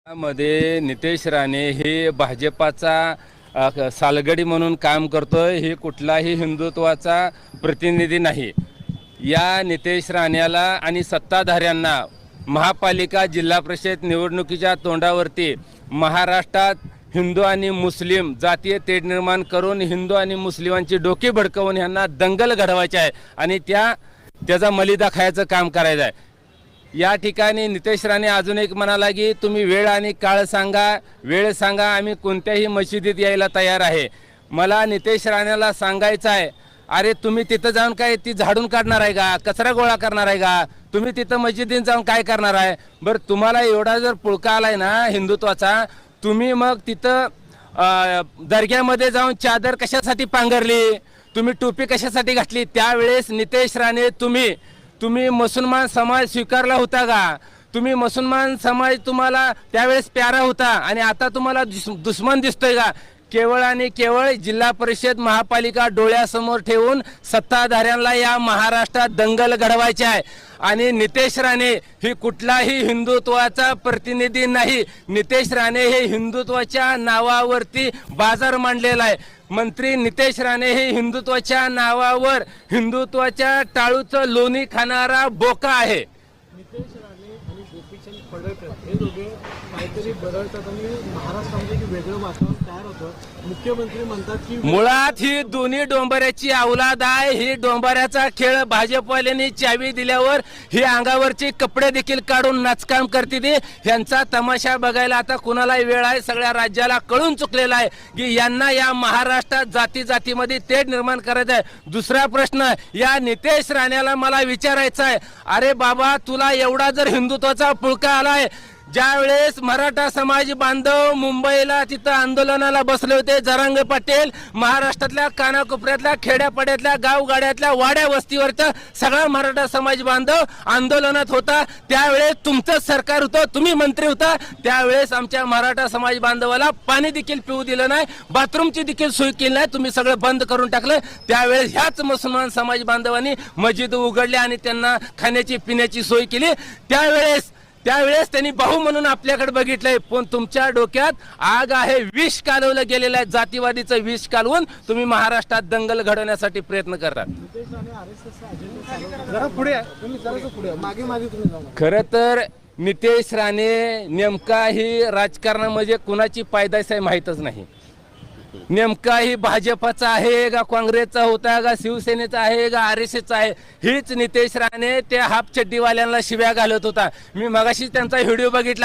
मध्ये नितेश राणे हे भाजपाचा सालगडी म्हणून काम करतोय। हे कुठलाही हिंदुत्वाचा प्रतिनिधी नाही। या नितेश राणेला आणि सत्ताधाऱ्यांना महापालिका जिल्हा परिषद निवडणुकीच्या तोंडावरती महाराष्ट्रात हिंदू आणि मुस्लिम जातीय तेढ निर्माण करून हिंदू आणि मुस्लिमांची डोकी भडकवून यांना दंगल घडवायची आहे आणि त्याचा मलिदा खायचं काम करायचं आहे। या ठिकाणी नितेश राणे अजून एक म्हणाला की तुम्ही वेळ आणि काळ सांगा, वेळ सांगा, आम्ही कोणत्याही मशिदीत यायला तयार आहे। मला नितेश राणेला सांगायचं आहे, अरे तुम्ही तिथं जाऊन काय ती झाडून काढणार आहे का, कचरा गोळा करणार आहे का, तुम्ही तिथं मस्जिदीत जाऊन काय करणार आहे? बरं तुम्हाला एवढा जर पुळका आलाय ना हिंदुत्वाचा, तुम्ही मग तिथं दर्ग्यामध्ये जाऊन चादर कशासाठी पांघरली, तुम्ही टोपी कशासाठी घातली? त्यावेळेस नितेश राणे तुम्ही मुसलमान समाज स्वीकारला होता का? तुम्ही मुसलमान समाज तुम्हाला त्यावेळेस प्यारा होता आणि आता तुम्हाला दुश्मन दिसतोय का? केवळ आणि केवळ जिल्हा परिषद महापालिका डोळ्यासमोर ठेवून सत्ताधाऱ्यांना या महाराष्ट्रात दंगल घडवायची आहे आणि नितेश राणे ही कुठलाही हिंदुत्वाचा प्रतिनिधी नाही। नितेश राणे हे हिंदुत्वाच्या नावावरती बाजार मांडलेला आहे। मंत्री नितेश राणे हे हिंदुत्वाच्या नावावर हिंदुत्वाच्या टाळूचं लोणी खाणारा बोका आहे। नितेश राणे आणि गोपीचंद पडळकर हे दोघे काहीतरी बदलतात आणि महाराष्ट्रामध्ये एक वेगळं वातावरण तयार होतं। मुख्यमंत्री म्हणतात की मुळात ही दोन्ही डोंबऱ्याची औलाद आहे। ही डोंबऱ्याचा खेळ भाजपवाल्यांनी चावी दिल्यावर ही अंगावरचे कपडे देखील काढून नाचकाम करते ती। ह्यांचा तमाशा बघायला आता कुणालाही वेळ आहे। सगळ्या राज्याला कळून चुकलेला आहे की यांना या महाराष्ट्रात जाती जातीमध्ये तेढ निर्माण करायचं आहे। दुसरा प्रश्न या नितेश राणेला मला विचारायचा आहे, अरे बाबा तुला एवढा जर हिंदुत्वाचा पुळका आलाय, ज्यावेळेस मराठा समाज बांधव मुंबईला तिथं आंदोलनाला बसले होते, जरांगे पाटील महाराष्ट्रातल्या कानाकोपऱ्यातल्या खेड्यापाड्यातल्या गावगाड्यातल्या वाड्या वस्तीवरचा सगळा मराठा समाज बांधव आंदोलनात होता, त्यावेळेस तुमचं सरकार होतं, तुम्ही मंत्री होता, त्यावेळेस आमच्या मराठा समाज बांधवाला पाणी देखील पिऊ दिलं नाही, बाथरूमची देखील सोय केली नाही, तुम्ही सगळं बंद करून टाकलं। त्यावेळेस ह्याच मुसलमान समाज बांधवांनी मस्जिद उघडली आणि त्यांना खाण्याची पिण्याची सोय केली। त्यावेळेस त्यांनी भाऊ म्हणून आपल्याकडे बघितलंय, पण तुमच्या डोक्यात आग आहे, विष कालवलं गेलेलं आहे। जातीवादीचं विष कालवून तुम्ही महाराष्ट्रात दंगल घडवण्यासाठी प्रयत्न करतात। खरं तर नितेश राणे नेमका ही राजकारणामध्ये कुणाची पायदास आहे माहीतच नाही। नेमका ही भाजपचा आहे का, काँग्रेसचा होता का, शिवसेनेचा आहे का, RSSचा आहे? हीच नितेश राणे ते हाफ चड्डीवाल्यांना शिव्या घालत होता। मी मगाशी त्यांचा व्हिडिओ बघितला।